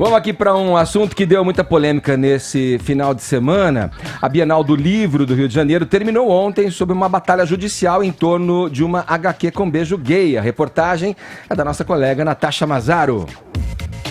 Vamos aqui para um assunto que deu muita polêmica nesse final de semana. A Bienal do Livro do Rio de Janeiro terminou ontem sob uma batalha judicial em torno de uma HQ com beijo gay. A reportagem é da nossa colega Natasha Mazzaro.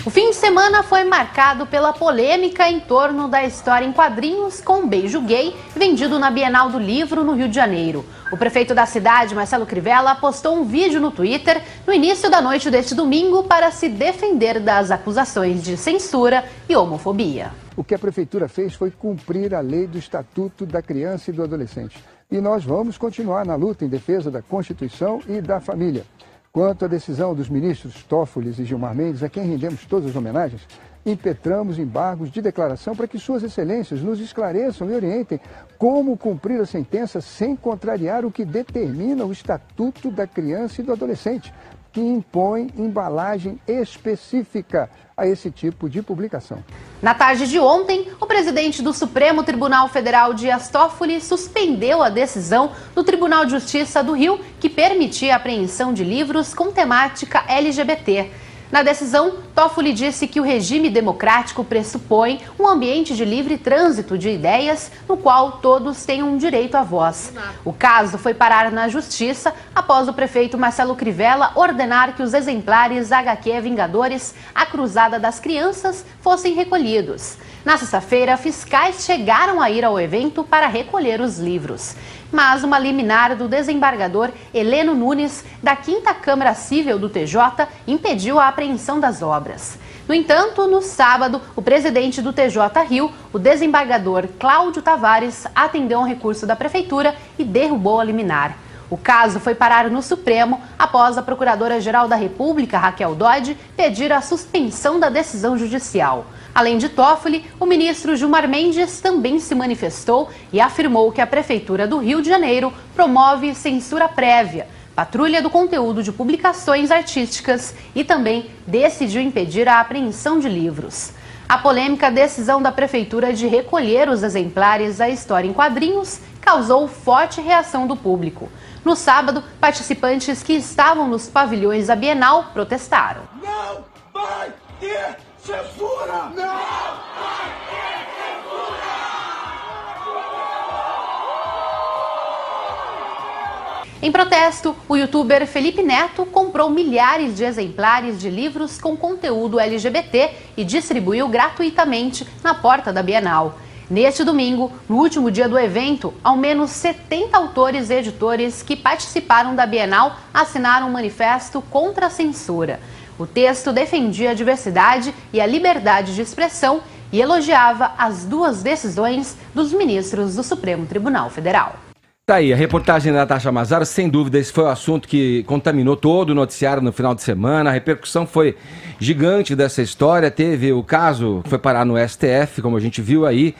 O fim de semana foi marcado pela polêmica em torno da história em quadrinhos com beijo gay vendido na Bienal do Livro no Rio de Janeiro. O prefeito da cidade, Marcelo Crivella, postou um vídeo no Twitter no início da noite deste domingo para se defender das acusações de censura e homofobia. O que a prefeitura fez foi cumprir a lei do Estatuto da Criança e do Adolescente. E nós vamos continuar na luta em defesa da Constituição e da família. Quanto à decisão dos ministros Toffoli e Gilmar Mendes, a quem rendemos todas as homenagens, impetramos embargos de declaração para que suas excelências nos esclareçam e orientem como cumprir a sentença sem contrariar o que determina o Estatuto da Criança e do Adolescente, que impõe embalagem específica a esse tipo de publicação. Na tarde de ontem, o presidente do Supremo Tribunal Federal, Dias Toffoli, suspendeu a decisão do Tribunal de Justiça do Rio que permitia a apreensão de livros com temática LGBT. Na decisão, Toffoli disse que o regime democrático pressupõe um ambiente de livre trânsito de ideias no qual todos têm um direito à voz. O caso foi parar na justiça após o prefeito Marcelo Crivella ordenar que os exemplares HQ Vingadores, A Cruzada das Crianças, fossem recolhidos. Na sexta-feira, fiscais chegaram a ir ao evento para recolher os livros. Mas uma liminar do desembargador Heleno Nunes, da 5ª Câmara Cível do TJ, impediu a apreensão das obras. No entanto, no sábado, o presidente do TJ Rio, o desembargador Cláudio Tavares, atendeu um recurso da prefeitura e derrubou a liminar. O caso foi parar no Supremo após a Procuradora-Geral da República, Raquel Dodge, pedir a suspensão da decisão judicial. Além de Toffoli, o ministro Gilmar Mendes também se manifestou e afirmou que a Prefeitura do Rio de Janeiro promove censura prévia, patrulha do conteúdo de publicações artísticas e também decidiu impedir a apreensão de livros. A polêmica decisão da Prefeitura de recolher os exemplares da história em quadrinhos causou forte reação do público. No sábado, participantes que estavam nos pavilhões da Bienal protestaram. Não vai ter censura! Não vai ter censura! Em protesto, o youtuber Felipe Neto comprou milhares de exemplares de livros com conteúdo LGBT e distribuiu gratuitamente na porta da Bienal. Neste domingo, no último dia do evento, ao menos 70 autores e editores que participaram da Bienal assinaram um manifesto contra a censura. O texto defendia a diversidade e a liberdade de expressão e elogiava as duas decisões dos ministros do Supremo Tribunal Federal. Tá aí, a reportagem da Natasha Mazzaro, sem dúvida, esse foi o assunto que contaminou todo o noticiário no final de semana. A repercussão foi gigante dessa história. Teve o caso que foi parar no STF, como a gente viu aí.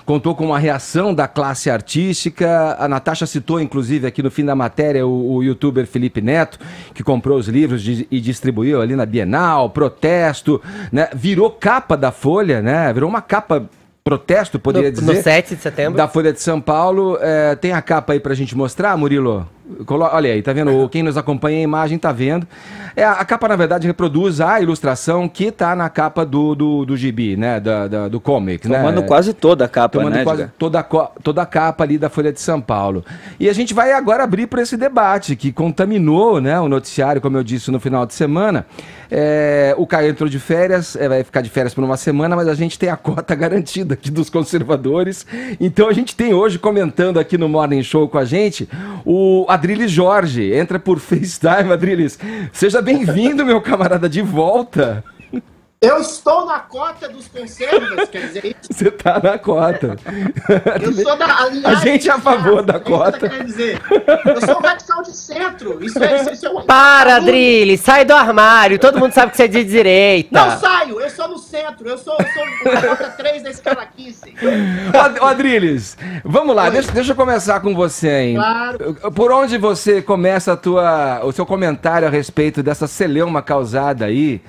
Contou com uma reação da classe artística. A Natasha citou, inclusive, aqui no fim da matéria, o youtuber Felipe Neto, que comprou os livros e distribuiu ali na Bienal, protesto, né? Virou capa da Folha, né? Virou uma capa protesto, poderia dizer. No 7 de setembro. Da Folha de São Paulo. Tem a capa aí pra gente mostrar, Murilo? Olha aí, tá vendo? Quem nos acompanha a imagem tá vendo. A capa, na verdade, reproduz a ilustração que tá na capa do gibi, né? Do comic, né? Tomando quase toda a capa, Tomando né? quase toda a capa ali da Folha de São Paulo. E a gente vai agora abrir para esse debate que contaminou, né, o noticiário, como eu disse, no final de semana. O Caio entrou de férias, vai ficar de férias por uma semana, mas a gente tem a cota garantida aqui dos conservadores. Então a gente tem hoje, comentando aqui no Morning Show com a gente, o Adriles Jorge. Entra por FaceTime, Adriles. Seja bem-vindo, meu camarada, de volta. Eu estou na cota dos conservadores, quer dizer isso? Você tá na cota. Eu sou da... A gente é a favor da cota. Quer dizer, eu sou um radical de centro. Isso é um... Para, Adriles, sai do armário. Todo mundo sabe que você é de direita. Não saio, eu sou no centro. Eu sou a cota 3 da escala Kissen. Ô, Adriles, vamos lá, deixa eu começar com você, hein? Claro. Por onde você começa o seu comentário a respeito dessa celeuma causada aí?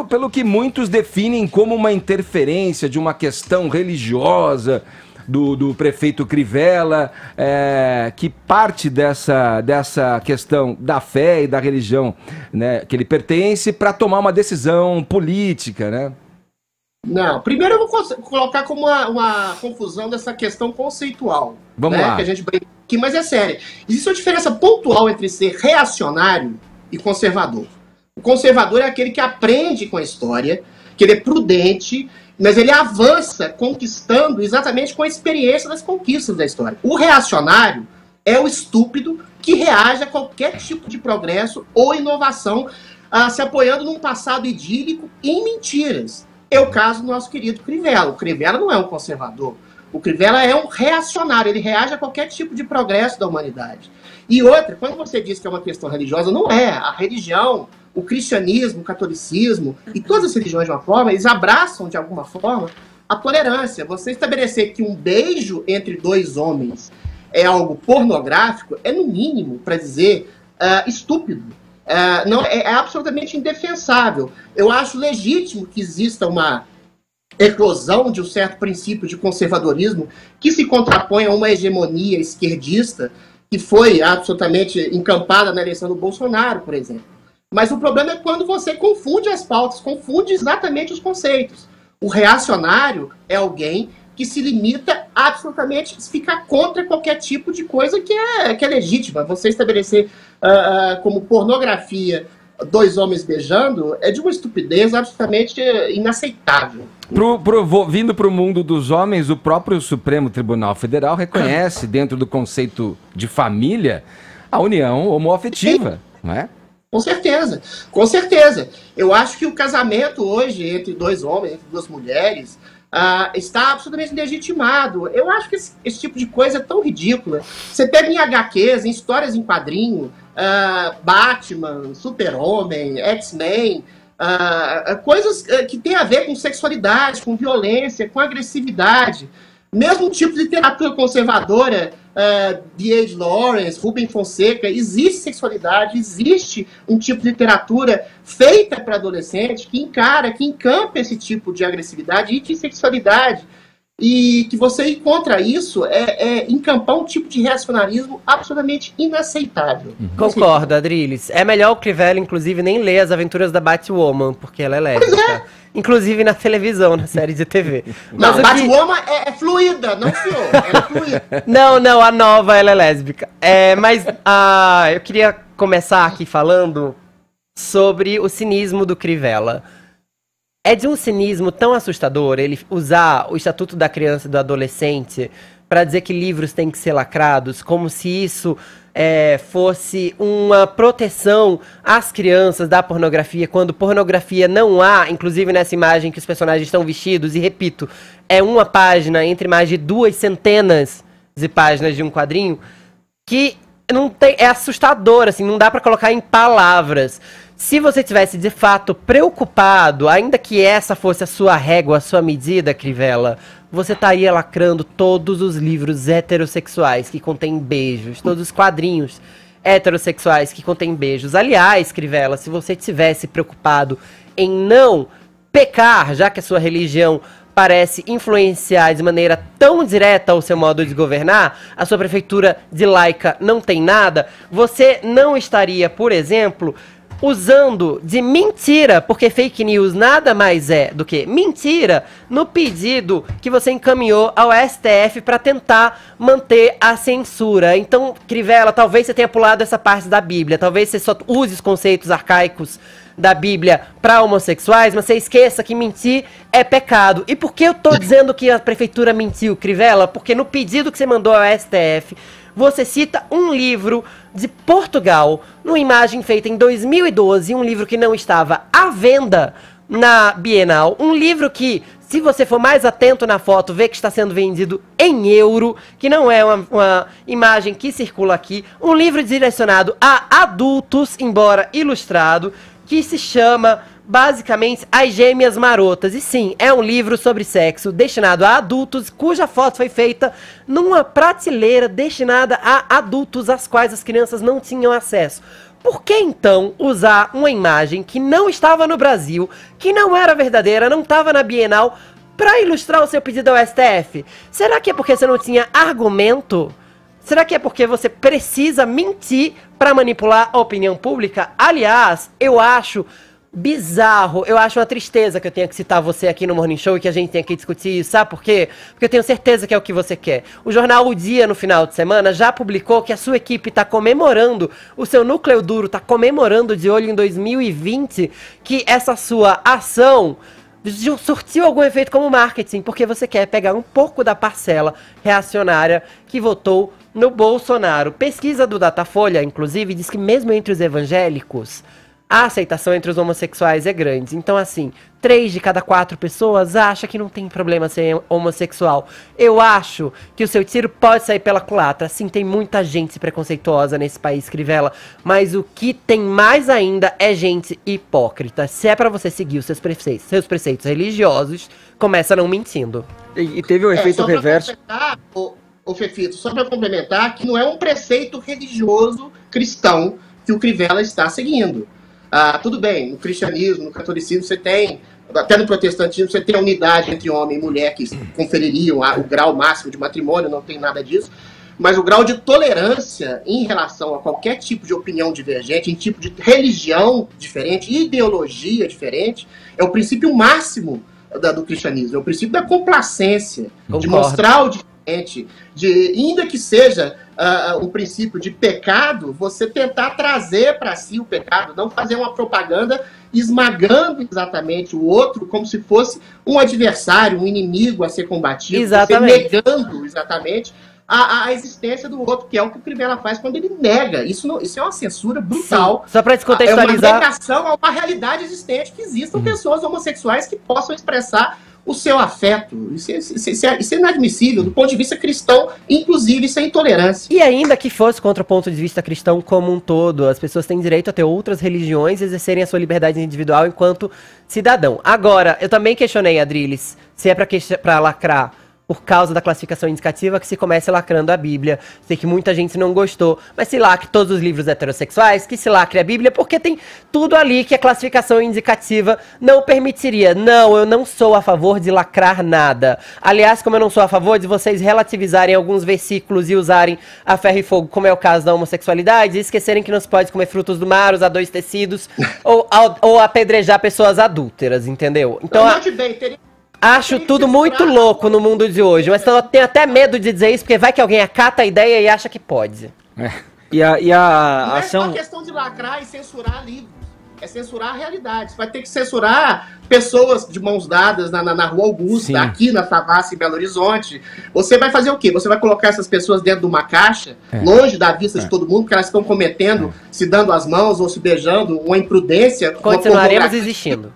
Pelo que muitos definem como uma interferência de uma questão religiosa do prefeito Crivella, que parte dessa questão da fé e da religião, né, que ele pertence, para tomar uma decisão política, né? Não, primeiro eu vou colocar como uma confusão dessa questão conceitual. Vamos lá. Que a gente brinca aqui, mas é sério. Existe uma diferença pontual entre ser reacionário e conservador. O conservador é aquele que aprende com a história, que ele é prudente, mas ele avança conquistando exatamente com a experiência das conquistas da história. O reacionário é o estúpido que reage a qualquer tipo de progresso ou inovação, se apoiando num passado idílico e em mentiras. É o caso do nosso querido Crivella. O Crivella não é um conservador. O Crivella é um reacionário. Ele reage a qualquer tipo de progresso da humanidade. E outra, quando você diz que é uma questão religiosa, não é. A religião, o cristianismo, o catolicismo e todas as religiões de uma forma, eles abraçam de alguma forma a tolerância. Você estabelecer que um beijo entre dois homens é algo pornográfico é, no mínimo, para dizer, estúpido. Não, é absolutamente indefensável. Eu acho legítimo que exista uma eclosão de um certo princípio de conservadorismo que se contrapõe a uma hegemonia esquerdista que foi absolutamente encampada na eleição do Bolsonaro, por exemplo. Mas o problema é quando você confunde as pautas, confunde exatamente os conceitos. O reacionário é alguém que se limita a absolutamente ficar contra qualquer tipo de coisa que é legítima. Você estabelecer como pornografia dois homens beijando é de uma estupidez absolutamente inaceitável. Vindo para o mundo dos homens, o próprio Supremo Tribunal Federal reconhece, dentro do conceito de família, a união homoafetiva, não é? Com certeza, com certeza. Eu acho que o casamento hoje entre dois homens, entre duas mulheres, está absolutamente legitimado. Eu acho que esse tipo de coisa é tão ridícula. Você pega em HQs, em histórias em quadrinho, Batman, Super-Homem, X-Men, coisas que têm a ver com sexualidade, com violência, com agressividade. Mesmo tipo de literatura conservadora, D.H. Lawrence, Rubem Fonseca, existe sexualidade, existe um tipo de literatura feita para adolescente que encara, que encampa esse tipo de agressividade e de sexualidade. E que você encontra isso encampar um tipo de reacionarismo absolutamente inaceitável. Concordo, Adriles. É melhor o Crivella, inclusive, nem ler As Aventuras da Batwoman, porque ela é lésbica. Inclusive na televisão, na série de TV. Mas não, Batwoman é fluida, não senhor. Ela é fluida. Não, a nova ela é lésbica. Mas eu queria começar aqui falando sobre o cinismo do Crivella. É de um cinismo tão assustador ele usar o Estatuto da Criança e do Adolescente para dizer que livros têm que ser lacrados, como se isso fosse uma proteção às crianças da pornografia, quando pornografia não há, inclusive nessa imagem que os personagens estão vestidos, e repito, é uma página entre mais de 200 de páginas de um quadrinho, que não tem, é assustador, assim, não dá para colocar em palavras. Se você tivesse de fato preocupado, ainda que essa fosse a sua régua, a sua medida, Crivella, você estaria lacrando todos os livros heterossexuais que contêm beijos, todos os quadrinhos heterossexuais que contêm beijos. Aliás, Crivella, se você tivesse preocupado em não pecar, já que a sua religião parece influenciar de maneira tão direta o seu modo de governar, a sua prefeitura de laica não tem nada, você não estaria, por exemplo, usando de mentira, porque fake news nada mais é do que mentira, no pedido que você encaminhou ao STF para tentar manter a censura. Então, Crivella, talvez você tenha pulado essa parte da Bíblia, talvez você só use os conceitos arcaicos da Bíblia para homossexuais, mas você esqueça que mentir é pecado. E por que eu tô dizendo que a prefeitura mentiu, Crivella? Porque no pedido que você mandou ao STF, você cita um livro de Portugal, numa imagem feita em 2012, um livro que não estava à venda na Bienal, um livro que, se você for mais atento na foto, vê que está sendo vendido em euro, que não é uma imagem que circula aqui, um livro direcionado a adultos, embora ilustrado, que se chama, basicamente, As Gêmeas Marotas. E sim, é um livro sobre sexo destinado a adultos, cuja foto foi feita numa prateleira destinada a adultos, às quais as crianças não tinham acesso. Por que, então, usar uma imagem que não estava no Brasil, que não era verdadeira, não estava na Bienal, para ilustrar o seu pedido ao STF? Será que é porque você não tinha argumento? Será que é porque você precisa mentir para manipular a opinião pública? Aliás, eu acho bizarro. Eu acho uma tristeza que eu tenha que citar você aqui no Morning Show e que a gente tenha que discutir isso. Sabe por quê? Porque eu tenho certeza que é o que você quer. O jornal O Dia, no final de semana, já publicou que a sua equipe está comemorando, o seu núcleo duro está comemorando de olho em 2020, que essa sua ação surtiu algum efeito como marketing, porque você quer pegar um pouco da parcela reacionária que votou no Bolsonaro. Pesquisa do Datafolha, inclusive, diz que mesmo entre os evangélicos, a aceitação entre os homossexuais é grande. Então, assim, 3 de cada 4 pessoas acha que não tem problema ser homossexual. Eu acho que o seu tiro pode sair pela culatra. Sim, tem muita gente preconceituosa nesse país, Crivella. Mas o que tem mais ainda é gente hipócrita. Se é pra você seguir os seus preceitos religiosos, começa não mentindo. E teve o efeito reverso. Ô Fefito, só para complementar, que não é um preceito religioso cristão que o Crivella está seguindo. Tudo bem, no cristianismo, no catolicismo, você tem, até no protestantismo, você tem a unidade entre homem e mulher que confeririam o grau máximo de matrimônio, não tem nada disso, mas o grau de tolerância em relação a qualquer tipo de opinião divergente, em tipo de religião diferente, ideologia diferente, é o princípio máximo do cristianismo, é o princípio da complacência, Concordo. de mostrar o diferente, de, ainda que seja o princípio de pecado, você tentar trazer para si o pecado, não fazer uma propaganda esmagando exatamente o outro como se fosse um adversário, um inimigo a ser combatido, Exatamente. você negando exatamente a existência do outro, que é o que o Crivella faz quando ele nega. Isso é uma censura brutal. Sim. Só para descontextualizar. É uma negação a uma realidade existente, que existam pessoas homossexuais que possam expressar o seu afeto. Isso é inadmissível, do ponto de vista cristão, inclusive isso é intolerância. E ainda que fosse contra o ponto de vista cristão como um todo, as pessoas têm direito a ter outras religiões e exercerem a sua liberdade individual enquanto cidadão. Agora, eu também questionei, Adriles, se é pra lacrar por causa da classificação indicativa, que se comece lacrando a Bíblia. Sei que muita gente não gostou, mas se lacre todos os livros heterossexuais, que se lacre a Bíblia, porque tem tudo ali que a classificação indicativa não permitiria. Não, eu não sou a favor de lacrar nada. Aliás, como eu não sou a favor de vocês relativizarem alguns versículos e usarem a ferro e fogo, como é o caso da homossexualidade, e esquecerem que não se pode comer frutos do mar, usar 2 tecidos, ou apedrejar pessoas adúlteras, entendeu? Então, acho tudo muito louco no mundo de hoje, mas eu tenho até medo de dizer isso, porque vai que alguém acata a ideia e acha que pode. E a Não ação... é só questão de lacrar e censurar livros, é censurar a realidade. Você vai ter que censurar pessoas de mãos dadas na Rua Augusta, Sim. aqui na Savassi, em Belo Horizonte. Você vai fazer o quê? Você vai colocar essas pessoas dentro de uma caixa, longe da vista de todo mundo, porque elas estão cometendo, se dando as mãos ou se beijando, uma imprudência. Continuaremos existindo.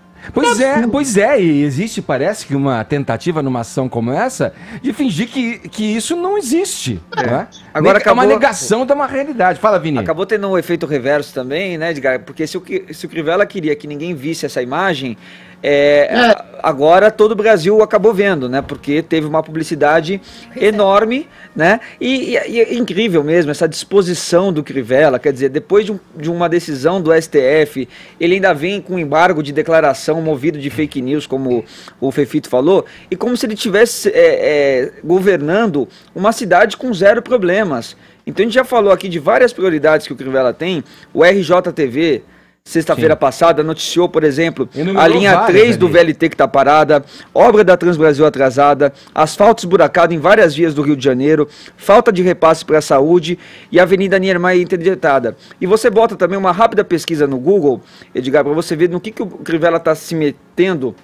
Pois é, e existe, parece que uma tentativa numa ação como essa, de fingir que isso não existe. Né? Agora É uma acabou- negação de uma realidade. Fala, Vini. Acabou tendo um efeito reverso também, né, Edgar? Porque se o Crivella queria que ninguém visse essa imagem, agora todo o Brasil acabou vendo, né? Porque teve uma publicidade enorme, né? E é incrível mesmo essa disposição do Crivella, quer dizer, depois de uma decisão do STF, ele ainda vem com um embargo de declaração movido de fake news, como o Fefito falou, e como se ele estivesse governando uma cidade com 0 problemas. Então a gente já falou aqui de várias prioridades que o Crivella tem, o RJTV, sexta-feira passada, noticiou, por exemplo, a linha 3 do VLT que está parada, obra da Transbrasil atrasada, asfalto esburacado em várias vias do Rio de Janeiro, falta de repasse para a saúde e a Avenida Niemeyer interditada. E você bota também uma rápida pesquisa no Google, Edgar, para você ver no que o Crivella está se metendo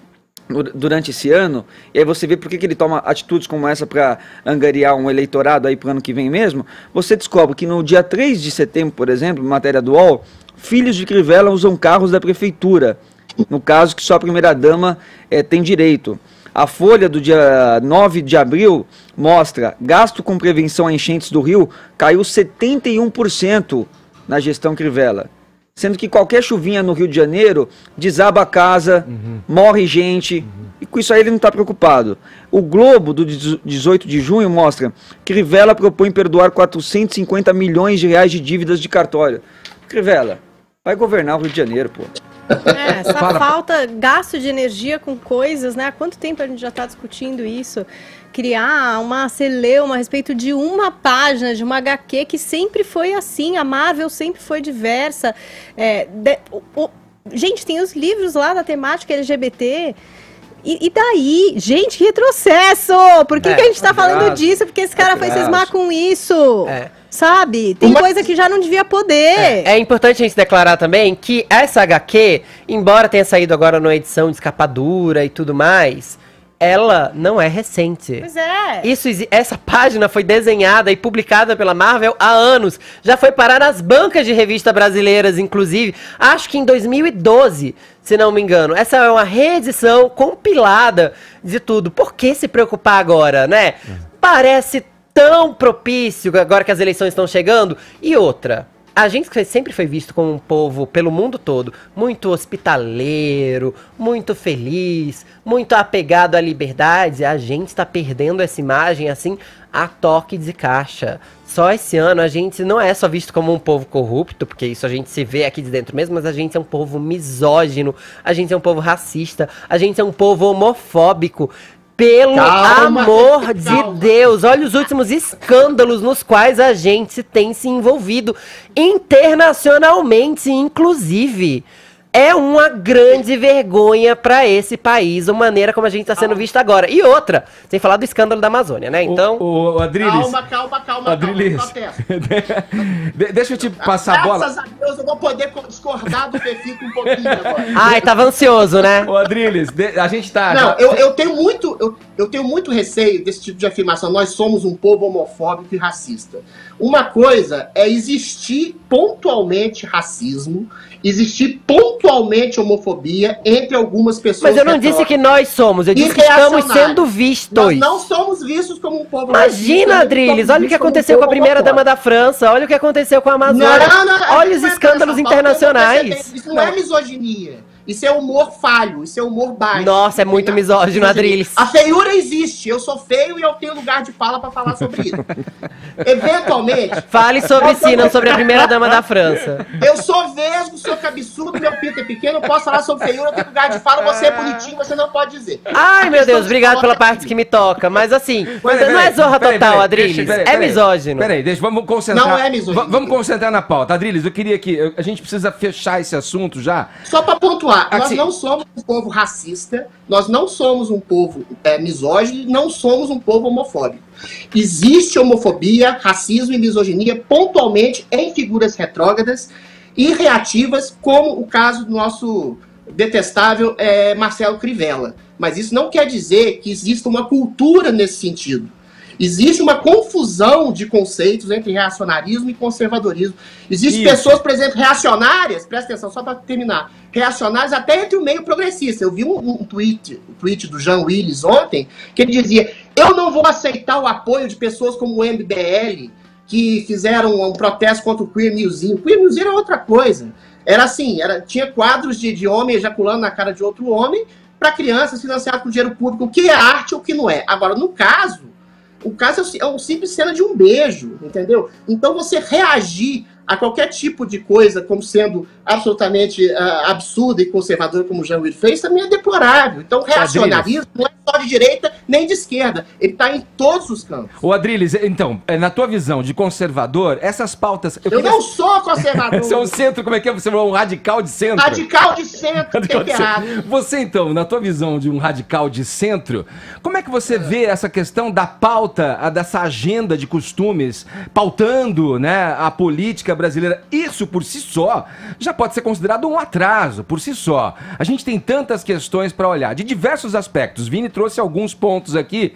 durante esse ano, e aí você vê por que ele toma atitudes como essa para angariar um eleitorado aí para o ano que vem mesmo. Você descobre que no dia 3 de setembro, por exemplo, matéria do UOL, filhos de Crivella usam carros da prefeitura, no caso que só a primeira-dama tem direito. A Folha do dia 9 de abril mostra gasto com prevenção a enchentes do Rio caiu 71% na gestão Crivella. Sendo que qualquer chuvinha no Rio de Janeiro desaba a casa, morre gente, e com isso aí ele não está preocupado. O Globo, do 18 de junho, mostra que Crivella propõe perdoar 450 milhões de reais de dívidas de cartório. Crivella, vai governar o Rio de Janeiro, pô. Essa falta, gasto de energia com coisas, né? Há quanto tempo a gente já está discutindo isso? Criar uma celeuma a respeito de uma página, de uma HQ que sempre foi assim, a Marvel sempre foi diversa. Gente, tem os livros lá da temática LGBT. E daí? Gente, que retrocesso! Por que a gente tá falando disso? Porque esse cara foi cismar com isso. Sabe? Tem coisa que já não devia poder. É importante a gente declarar também que essa HQ, embora tenha saído agora numa edição de escapadura e tudo mais, ela não é recente. Pois é. Essa página foi desenhada e publicada pela Marvel há anos. Já foi parar nas bancas de revista brasileiras, inclusive. Acho que em 2012, se não me engano. Essa é uma reedição compilada de tudo. Por que se preocupar agora, né? Parece tão propício agora que as eleições estão chegando. E outra... A gente sempre foi visto como um povo, pelo mundo todo, muito hospitaleiro, muito feliz, muito apegado à liberdade. A gente está perdendo essa imagem, assim, a toque de caixa. Só esse ano a gente não é só visto como um povo corrupto, porque isso a gente se vê aqui de dentro mesmo, mas a gente é um povo misógino, a gente é um povo racista, a gente é um povo homofóbico. Pelo amor de Deus, olha os últimos escândalos nos quais a gente tem se envolvido, internacionalmente, inclusive. É uma grande vergonha pra esse país, a maneira como a gente tá sendo visto agora. E outra, sem falar do escândalo da Amazônia, né? Então... O Adriles... Calma. Adriles, deixa eu te passar a bola. Graças a Deus eu vou poder discordar do Pefico um pouquinho agora. Ai, tava ansioso, né? Ô, Adriles, a gente tá... Não, eu tenho muito receio desse tipo de afirmação. Nós somos um povo homofóbico e racista. Uma coisa é existir pontualmente racismo, existir pontualmente homofobia entre algumas pessoas. Mas eu não disse que nós somos, eu disse que estamos sendo vistos. Nós não somos vistos como um povo Imagina, Adriles, olha o que aconteceu com a primeira dama da França, olha o que aconteceu com a Amazônia, olha os escândalos internacionais. Isso não é misoginia. Isso é humor falho, isso é humor baixo. Nossa, é muito misógino, Adriles. A feiura existe, eu sou feio e eu tenho lugar de fala pra falar sobre isso. Eventualmente... Fale sobre si, não sobre a primeira dama da França. Eu sou vesgo, sou cabeçudo, meu pinto é pequeno, eu posso falar sobre feiura, eu tenho lugar de fala, você é bonitinho, você não pode dizer. Ai, meu Deus, obrigado pela parte que me toca, mas assim, não é zorra total, Adriles, é misógino. Peraí, vamos concentrar. Não é misógino. Vamos concentrar na pauta. Adriles, eu queria que... A gente precisa fechar esse assunto já. Só pra pontuar. Nós não somos um povo racista, nós não somos um povo misógino, não somos um povo homofóbico. Existe homofobia, racismo e misoginia pontualmente em figuras retrógradas e reativas, como o caso do nosso detestável Marcelo Crivella. Mas isso não quer dizer que exista uma cultura nesse sentido. Existe uma confusão de conceitos entre reacionarismo e conservadorismo. Existem pessoas, por exemplo, reacionárias, presta atenção, só para terminar, reacionárias até entre o meio progressista. Eu vi um tweet do Jean Willis ontem, que ele dizia: eu não vou aceitar o apoio de pessoas como o MBL, que fizeram um protesto contra o Queer Museum. Queer Museum era outra coisa. Era assim, tinha quadros de homem ejaculando na cara de outro homem para crianças financiadas com dinheiro público, o que é arte ou o que não é. Agora, no caso... O caso é uma simples cena de um beijo, entendeu? Então você reagir a qualquer tipo de coisa como sendo absolutamente absurda e conservadora, como o Jean Willis fez, também é deplorável. Então o reacionarismo não é só de direita nem de esquerda. Ele está em todos os campos. Ô Adriles, então, na tua visão de conservador, essas pautas... Eu não sou conservador. Você é um centro, como é que é? Você é um radical de centro? Radical de centro, tem que errado. Você, então, na tua visão de um radical de centro, como é que você vê essa questão da pauta, dessa agenda de costumes, pautando, né, a política brasileira? Isso, por si só, já pode ser considerado um atraso, por si só. A gente tem tantas questões para olhar, de diversos aspectos. Vini trouxe alguns pontos aqui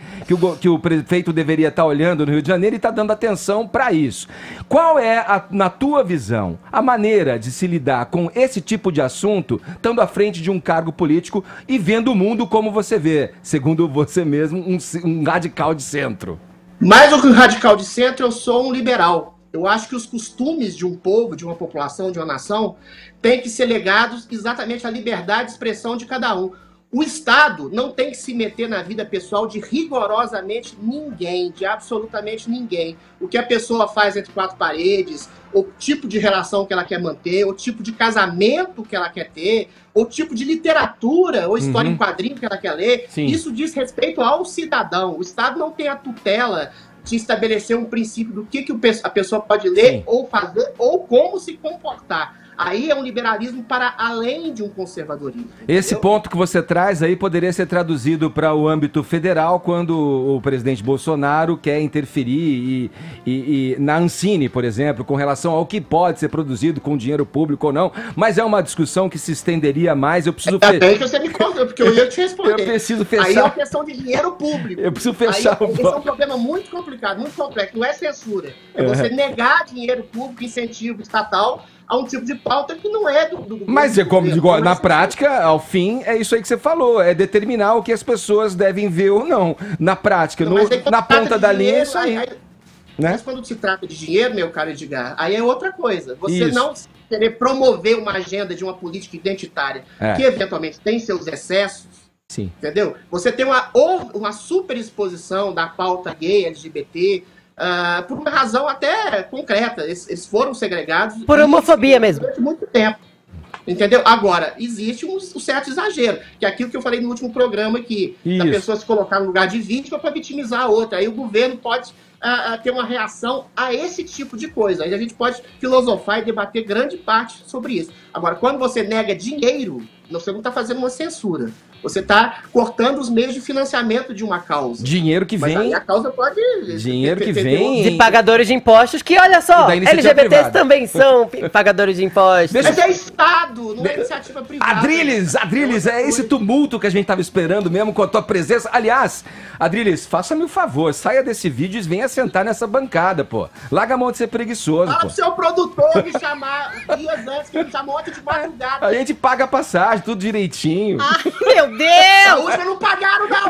que o prefeito deveria estar olhando no Rio de Janeiro e está dando atenção para isso. Qual é, na tua visão, a maneira de se lidar com esse tipo de assunto, estando à frente de um cargo político e vendo o mundo como você vê, segundo você mesmo, um radical de centro? Mais do que um radical de centro, eu sou um liberal. Eu acho que os costumes de um povo, de uma população, de uma nação, têm que ser legados exatamente à liberdade de expressão de cada um. O Estado não tem que se meter na vida pessoal de rigorosamente ninguém, de absolutamente ninguém. O que a pessoa faz entre quatro paredes, o tipo de relação que ela quer manter, o tipo de casamento que ela quer ter, o tipo de literatura ou história em quadrinho que ela quer ler, Sim. Isso diz respeito ao cidadão. O Estado não tem a tutela de estabelecer um princípio do que a pessoa pode ler Sim. ou fazer ou como se comportar. Aí é um liberalismo para além de um conservadorismo. Esse ponto que você traz aí poderia ser traduzido para o âmbito federal quando o presidente Bolsonaro quer interferir e na Ancine, por exemplo, com relação ao que pode ser produzido com dinheiro público ou não, mas é uma discussão que se estenderia mais. Eu preciso que você me conta, porque eu ia te responder. Eu preciso fechar. Aí é uma questão de dinheiro público. Eu preciso fechar o bloco. Esse é um problema muito complicado, muito complexo. Não é censura. É você negar dinheiro público, incentivo estatal a um tipo de pauta que não é do governo. Mas é como digo, na prática, ao fim, é isso aí que você falou, é determinar o que as pessoas devem ver ou não. Na prática, não, na ponta da linha é isso aí. Né? Mas quando se trata de dinheiro, meu caro Edgar, aí é outra coisa. Você não querer promover uma agenda de uma política identitária que eventualmente tem seus excessos, entendeu? Você tem uma superexposição da pauta gay, LGBT, por uma razão até concreta. Eles foram segregados por homofobia mesmo durante muito tempo, entendeu? Agora, existe um certo exagero, que é aquilo que eu falei no último programa, que a pessoa se colocar no lugar de vítima para vitimizar a outra. Aí o governo pode ter uma reação a esse tipo de coisa. Aí a gente pode filosofar e debater grande parte sobre isso. Agora, quando você nega dinheiro, você não está fazendo uma censura. Você está cortando os meios de financiamento de uma causa. Dinheiro que vem... Mas aí a causa pode... Dinheiro que vem... De pagadores de impostos, que, olha só, LGBTs privada. Também são pagadores de impostos. Mas é Estado, não é iniciativa privada. Adriles, é esse tumulto que a gente estava esperando mesmo com a tua presença. Aliás, Adriles, faça-me o favor, saia desse vídeo e venha sentar nessa bancada, pô. Larga a mão de ser preguiçoso, Fala pô. pro seu produtor me chamar dias antes, que ele chamou ontem de madrugada. A gente paga a passagem, tudo direitinho. Ai, meu Deus! A última não pagaram, não!